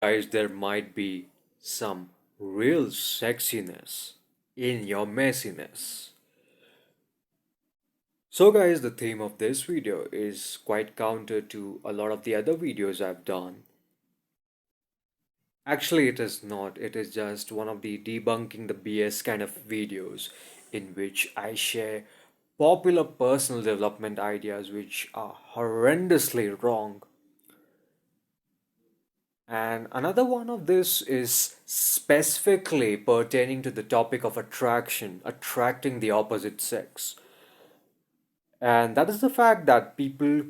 Guys, there might be some real sexiness in your messiness. So guys, the theme of this video is quite counter to a lot of the other videos I've done. Actually, it is not. It is just one of the debunking the BS kind of videos in which I share popular personal development ideas which are horrendously wrong. And another one of this is specifically pertaining to the topic of attraction, attracting the opposite sex. And that is the fact that people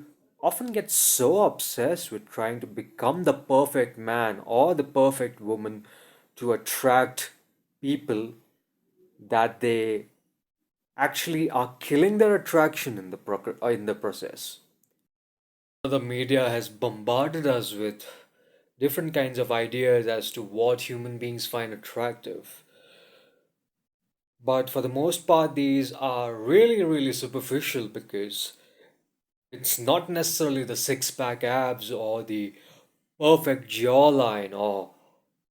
often get so obsessed with trying to become the perfect man or the perfect woman to attract people that they actually are killing their attraction in the process. The media has bombarded us with different kinds of ideas as to what human beings find attractive. But for the most part, these are really, really superficial because it's not necessarily the six pack abs or the perfect jawline or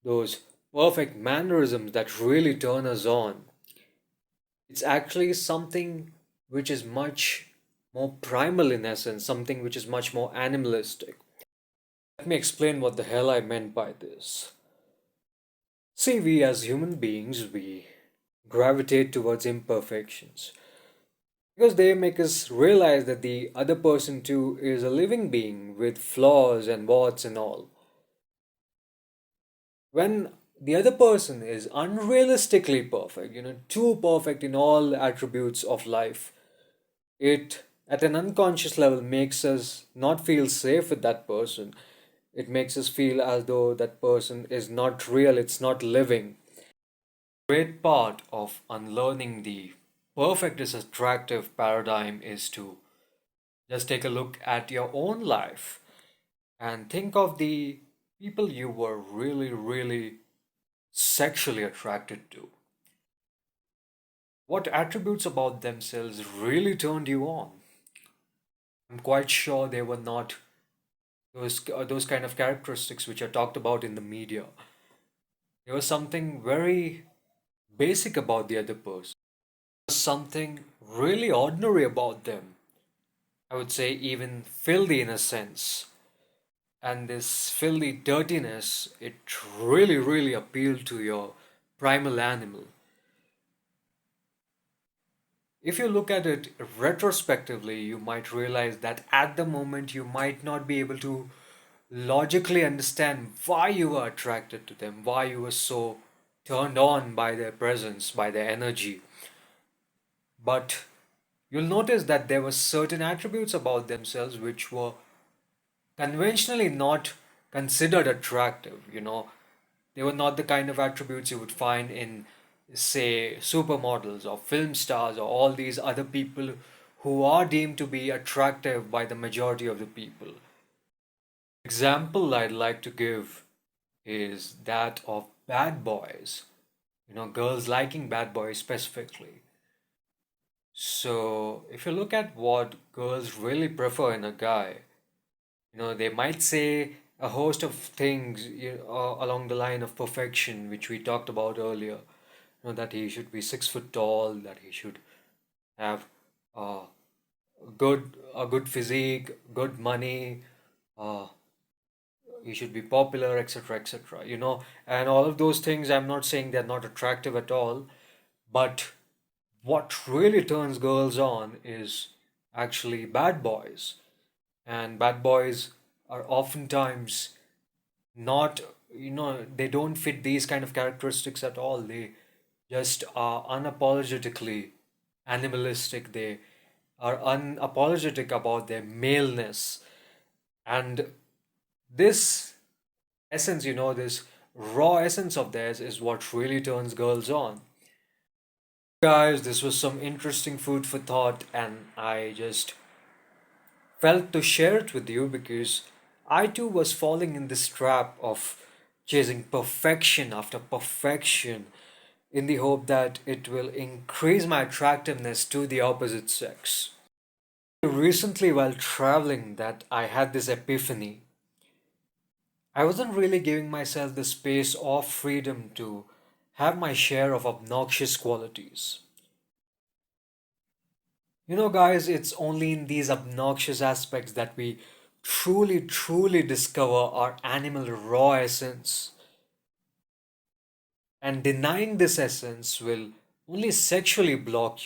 those perfect mannerisms that really turn us on. It's actually something which is much more primal in essence, something which is much more animalistic. Let me explain what the hell I meant by this. See, we as human beings, we gravitate towards imperfections because they make us realize that the other person too is a living being with flaws and warts and all. When the other person is unrealistically perfect, too perfect in all attributes of life, it at an unconscious level makes us not feel safe with that person. It makes us feel as though that person is not real, it's not living. Great part of unlearning the perfect is attractive paradigm is to just take a look at your own life and think of the people you were really, really sexually attracted to. What attributes about themselves really turned you on? I'm quite sure they were not those kind of characteristics which are talked about in the media. There was something very basic about the other person. There was something really ordinary about them. I would say even filthy in a sense. And this filthy dirtiness, it really, really appealed to your primal animal. If you look at it retrospectively, you might realize that at the moment you might not be able to logically understand why you were attracted to them, why you were so turned on by their presence, by their energy. But you'll notice that there were certain attributes about themselves which were conventionally not considered attractive. They were not the kind of attributes you would find in, say, supermodels or film stars or all these other people who are deemed to be attractive by the majority of the people. Example I'd like to give is that of bad boys. Girls liking bad boys specifically. So, if you look at what girls really prefer in a guy, they might say a host of things along the line of perfection, which we talked about earlier. That he should be 6 foot tall, that he should have uh, a good physique, good money, uh, he should be popular, etc., etc. And all of those things. I'm not saying they're not attractive at all, but what really turns girls on is actually bad boys, and bad boys are oftentimes not, they don't fit these kind of characteristics at all. They just are unapologetically animalistic. They are unapologetic about their maleness. And this essence, this raw essence of theirs is what really turns girls on. Guys, this was some interesting food for thought, and I just felt to share it with you because I too was falling in this trap of chasing perfection after perfection in the hope that it will increase my attractiveness to the opposite sex. Recently, while traveling, that I had this epiphany. I wasn't really giving myself the space or freedom to have my share of obnoxious qualities. Guys, it's only in these obnoxious aspects that we truly, truly discover our animal raw essence. And denying this essence will only sexually block you